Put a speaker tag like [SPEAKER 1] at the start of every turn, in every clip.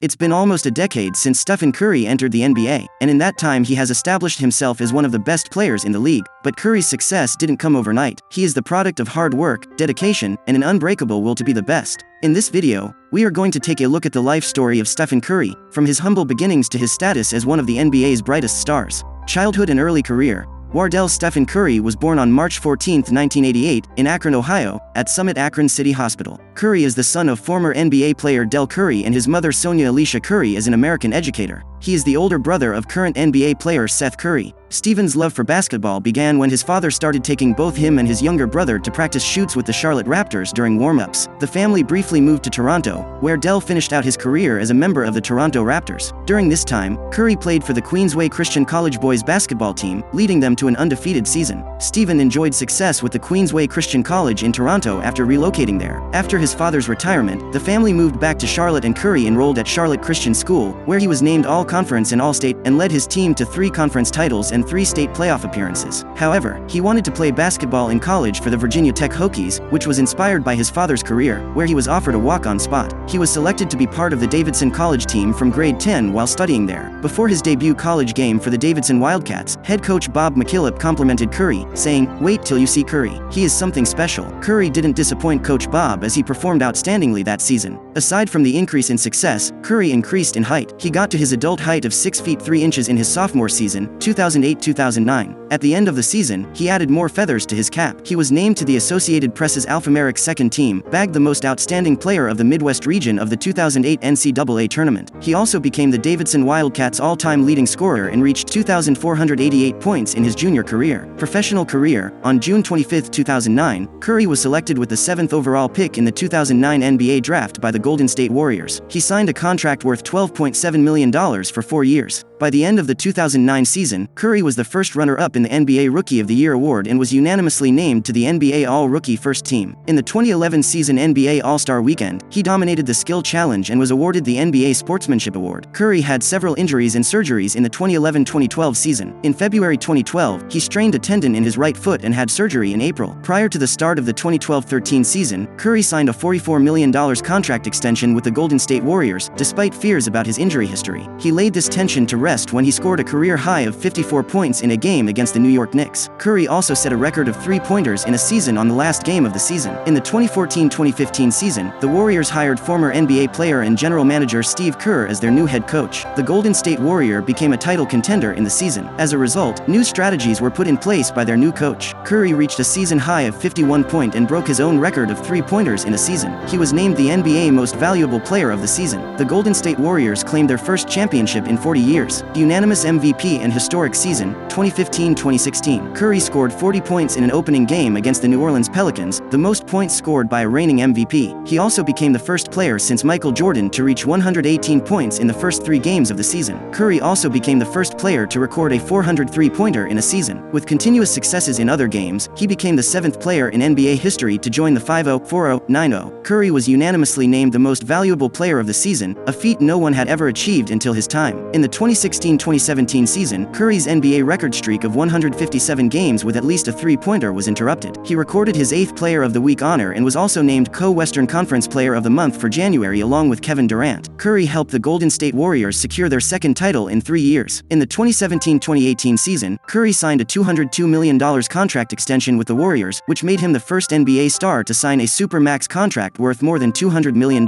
[SPEAKER 1] It's been almost a decade since Stephen Curry entered the NBA, and in that time he has established himself as one of the best players in the league. But Curry's success didn't come overnight. He is the product of hard work, dedication, and an unbreakable will to be the best. In this video, we are going to take a look at the life story of Stephen Curry, from his humble beginnings to his status as one of the NBA's brightest stars. Childhood and early career. Wardell Stephen Curry was born on March 14, 1988, in Akron, Ohio, at Summit Akron City Hospital. Curry is the son of former NBA player Del Curry, and his mother Sonia Alicia Curry is an American educator. He is the older brother of current NBA player Seth Curry. Stephen's love for basketball began when his father started taking both him and his younger brother to practice shoots with the Charlotte Raptors during warm-ups. The family briefly moved to Toronto, where Del finished out his career as a member of the Toronto Raptors. During this time, Curry played for the Queensway Christian College boys basketball team, leading them to an undefeated season. Stephen enjoyed success with the Queensway Christian College in Toronto after relocating there. After his father's retirement, the family moved back to Charlotte, and Curry enrolled at Charlotte Christian School, where he was named All-Conference and All-State, and led his team to 3 conference titles and 3 state playoff appearances. However, he wanted to play basketball in college for the Virginia Tech Hokies, which was inspired by his father's career, where he was offered a walk-on spot. He was selected to be part of the Davidson College team from grade 10 while studying there. Before his debut college game for the Davidson Wildcats, head coach Bob McKillop complimented Curry, saying, "Wait till you see Curry. He is something special." Curry didn't disappoint Coach Bob as he performed outstandingly that season. Aside from the increase in success, Curry increased in height. He got to his adult height of 6 feet 3 inches in his sophomore season, 2008-2009. At the end of the season, he added more feathers to his cap. He was named to the Associated Press's Alphameric second team, bagged the most outstanding player of the Midwest region of the 2008 NCAA tournament. He also became the Davidson Wildcats' all-time leading scorer and reached 2,488 points in his junior career. Professional career. On June 25, 2009, Curry was selected with the 7th overall pick in the 2009 NBA draft by the Golden State Warriors. He signed a contract worth $12.7 million for 4 years. By the end of the 2009 season, Curry was the first runner-up in the NBA Rookie of the Year award and was unanimously named to the NBA All-Rookie First Team. In the 2011 season NBA All-Star Weekend, he dominated the skill challenge and was awarded the NBA Sportsmanship Award. Curry had several injuries and surgeries in the 2011-2012 season. In February 2012, he strained a tendon in his right foot and had surgery in April. Prior to the start of the 2012-13 season, Curry signed a $44 million contract extension with the Golden State Warriors, despite fears about his injury history. He laid this tension to rest when he scored a career high of 54 points in a game against the New York Knicks. Curry also set a record of 3-pointers in a season on the last game of the season. In the 2014-2015 season, the Warriors hired former NBA player and general manager Steve Kerr as their new head coach. The Golden State Warrior became a title contender in the season. As a result, new strategies were put in place by their new coach. Curry reached a season high of 51 points and broke his own record of 3-pointers in a season. He was named the NBA Most Valuable Player of the season. The Golden State Warriors claimed their first championship in 40 years. Unanimous MVP and historic season, 2015-2016. Curry scored 40 points in an opening game against the New Orleans Pelicans, the most points scored by a reigning MVP. He also became the first player since Michael Jordan to reach 118 points in the first 3 games of the season. Curry also became the first player to record a 403-pointer in a season. With continuous successes in other games, he became the 7th player in NBA history to join the 5-0, 4-0, 9-0. Curry was unanimously named the most valuable player of the season, a feat no one had ever achieved until his time. In the 2016-2017 season, Curry's NBA record streak of 157 games with at least a 3-pointer was interrupted. He recorded his 8th Player of the Week honor and was also named Co-Western Conference Player of the Month for January along with Kevin Durant. Curry helped the Golden State Warriors secure their 2nd title in 3 years. In the 2017-2018 season, Curry signed a $202 million contract extension with the Warriors, which made him the first NBA star to sign a supermax contract worth more than $200 million.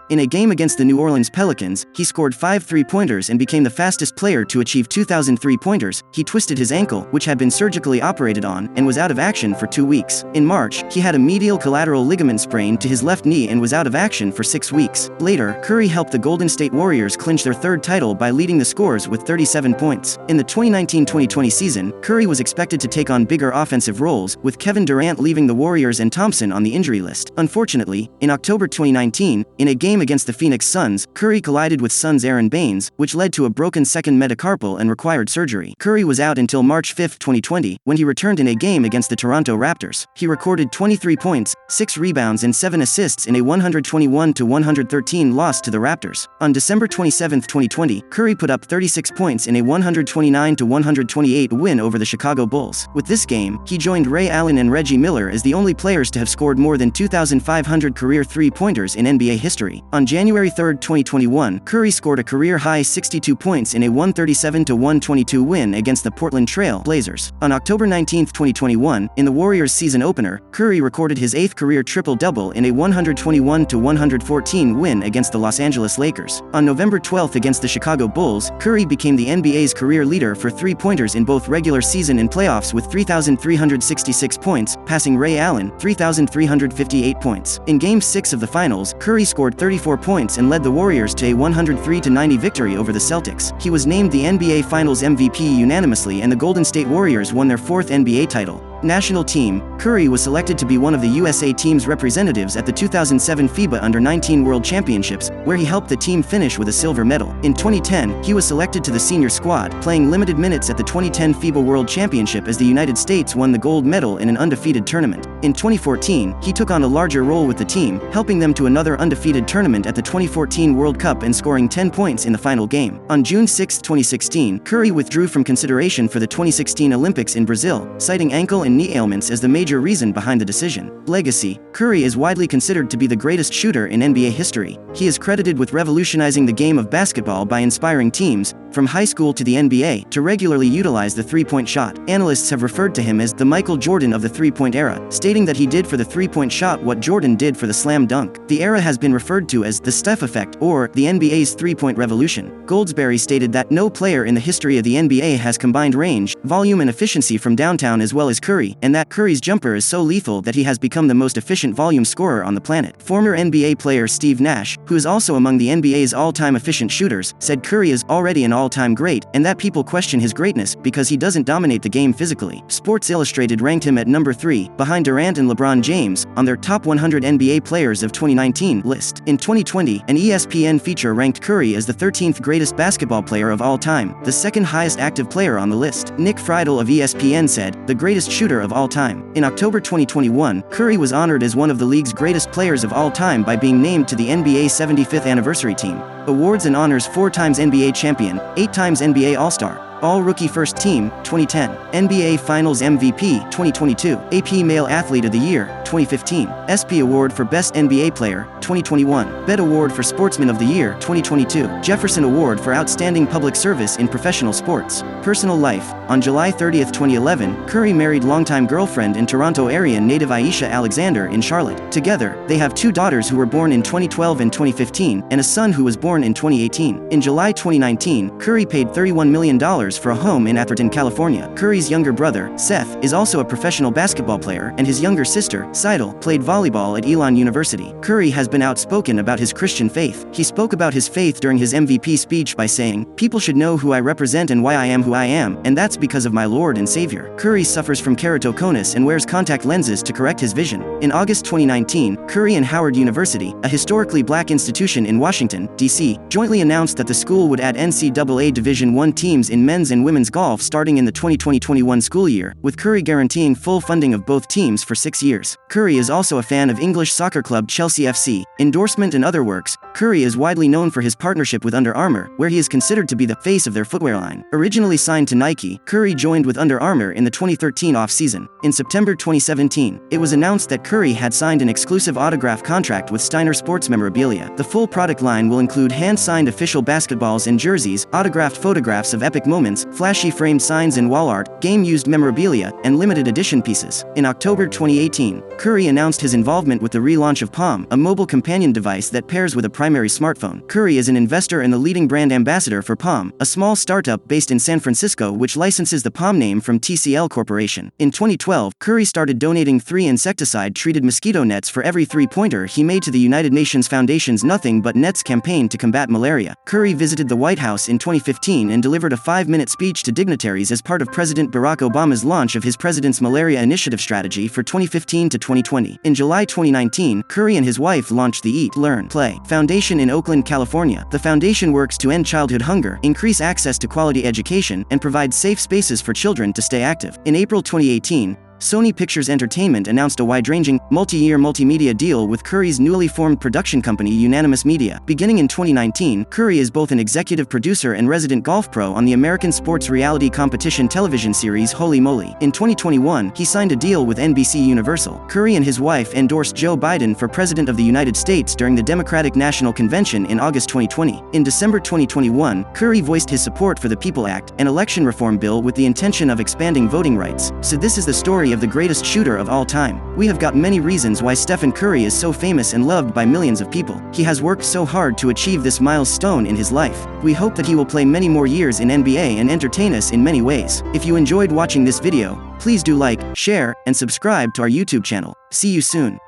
[SPEAKER 1] In a game against the New Orleans Pelicans, he scored 5 3-pointers and became the fastest player to achieve 2,000 3-pointers. He twisted his ankle, which had been surgically operated on, and was out of action for 2 weeks. In March, he had a medial collateral ligament sprain to his left knee and was out of action for 6 weeks. Later, Curry helped the Golden State Warriors clinch their 3rd title by leading the scores with 37 points. In the 2019-2020 season, Curry was expected to take on bigger offensive roles, with Kevin Durant leaving the Warriors and Thompson on the injury list. Unfortunately, in October 2019, in a game against the Phoenix Suns, Curry collided with Suns' Aaron Baines, which led to a broken second metacarpal and required surgery. Curry was out until March 5, 2020, when he returned in a game against the Toronto Raptors. He recorded 23 points, 6 rebounds and 7 assists in a 121-113 loss to the Raptors. On December 27, 2020, Curry put up 36 points in a 129-128 win over the Chicago Bulls. With this game, he joined Ray Allen and Reggie Miller as the only players to have scored more than 2,500 career three-pointers in NBA history. On January 3, 2021, Curry scored a career-high 62 points in a 137-122 win against the Portland Trail Blazers. On October 19, 2021, in the Warriors season opener, Curry recorded his 8th career triple-double in a 121-114 win against the Los Angeles Lakers. On November 12 against the Chicago Bulls, Curry became the NBA's career leader for three-pointers in both regular season and playoffs with 3,366 points, passing Ray Allen, 3,358 points. In Game 6 of the Finals, Curry scored 34 points and led the Warriors to a 103-90 victory over the Celtics. He was named the NBA Finals MVP unanimously, and the Golden State Warriors won their 4th NBA title. National team. Curry was selected to be one of the USA team's representatives at the 2007 FIBA Under-19 World Championships, where he helped the team finish with a silver medal. In 2010, he was selected to the senior squad, playing limited minutes at the 2010 FIBA World Championship as the United States won the gold medal in an undefeated tournament. In 2014, he took on a larger role with the team, helping them to another undefeated tournament at the 2014 World Cup and scoring 10 points in the final game. On June 6, 2016, Curry withdrew from consideration for the 2016 Olympics in Brazil, citing ankle and knee ailments as the major reason behind the decision. Legacy. Curry is widely considered to be the greatest shooter in NBA history. He is credited with revolutionizing the game of basketball by inspiring teams, from high school to the NBA, to regularly utilize the three-point shot. Analysts have referred to him as the Michael Jordan of the three-point era, stating that he did for the three-point shot what Jordan did for the slam dunk. The era has been referred to as the Steph effect or the NBA's three-point revolution. Goldsberry stated that no player in the history of the NBA has combined range, volume and efficiency from downtown as well as Curry, and that Curry's jumper is so lethal that he has become the most efficient volume scorer on the planet. Former NBA player Steve Nash, who is also among the NBA's all-time efficient shooters, said Curry is already an all-time great, and that people question his greatness because he doesn't dominate the game physically. Sports Illustrated ranked him at number 3, behind Durant and LeBron James, on their top 100 NBA players of 2019 list. In 2020, an ESPN feature ranked Curry as the 13th greatest basketball player of all time, the second highest active player on the list. Nick Friedel of ESPN said, the greatest shooter of all time. In October 2021, Curry was honored as one of the league's greatest players of all time by being named to the NBA 75th anniversary team. Awards and honors: 4 times NBA champion, 8 times NBA All-Star, All-Rookie First Team, 2010, NBA Finals MVP, 2022, AP Male Athlete of the Year, 2015, SP Award for Best NBA Player, 2021, BET Award for Sportsman of the Year, 2022, Jefferson Award for Outstanding Public Service in Professional Sports. Personal life. On July 30, 2011, Curry married longtime girlfriend and Toronto area native Aisha Alexander in Charlotte. Together, they have 2 daughters who were born in 2012 and 2015, and a son who was born in 2018. In July 2019, Curry paid $31 million for a home in Atherton, California. Curry's younger brother, Seth, is also a professional basketball player, and his younger sister, Seidel, played volleyball at Elon University. Curry has been outspoken about his Christian faith. He spoke about his faith during his MVP speech by saying, "People should know who I represent and why I am who I am, and that's because of my Lord and Savior." Curry suffers from keratoconus and wears contact lenses to correct his vision. In August 2019, Curry and Howard University, a historically black institution in Washington, D.C., jointly announced that the school would add NCAA Division I teams in men's and women's golf starting in the 2020-21 school year, with Curry guaranteeing full funding of both teams for 6 years. Curry is also a fan of English soccer club Chelsea FC. Endorsement and other works. Curry is widely known for his partnership with Under Armour, where he is considered to be the face of their footwear line. Originally signed to Nike, Curry joined with Under Armour in the 2013 off-season. In September 2017, it was announced that Curry had signed an exclusive autograph contract with Steiner Sports Memorabilia. The full product line will include hand-signed official basketballs and jerseys, autographed photographs of epic moments, flashy framed signs and wall art, game-used memorabilia, and limited edition pieces. In October 2018, Curry announced his involvement with the relaunch of Palm, a mobile companion device that pairs with a primary smartphone. Curry is an investor and the leading brand ambassador for Palm, a small startup based in San Francisco which licenses the Palm name from TCL Corporation. In 2012, Curry started donating 3 insecticide-treated mosquito nets for every 3-pointer he made to the United Nations Foundation's Nothing But Nets campaign to combat malaria. Curry visited the White House in 2015 and delivered a 5-minute 15-minute speech to dignitaries as part of President Barack Obama's launch of his President's Malaria Initiative strategy for 2015 to 2020. In July 2019, Curry and his wife launched the Eat, Learn, Play Foundation in Oakland, California. The foundation works to end childhood hunger, increase access to quality education, and provide safe spaces for children to stay active. In April 2018, Sony Pictures Entertainment announced a wide-ranging, multi-year multimedia deal with Curry's newly formed production company Unanimous Media. Beginning in 2019, Curry is both an executive producer and resident golf pro on the American sports reality competition television series Holy Moly. In 2021, he signed a deal with NBC Universal. Curry and his wife endorsed Joe Biden for President of the United States during the Democratic National Convention in August 2020. In December 2021, Curry voiced his support for the PEOPLE Act, an election reform bill with the intention of expanding voting rights. So this is the story of the greatest shooter of all time. We have got many reasons why Stephen Curry is so famous and loved by millions of people. He has worked so hard to achieve this milestone in his life. We hope that he will play many more years in NBA and entertain us in many ways. If you enjoyed watching this video, please do like, share, and subscribe to our YouTube channel. See you soon.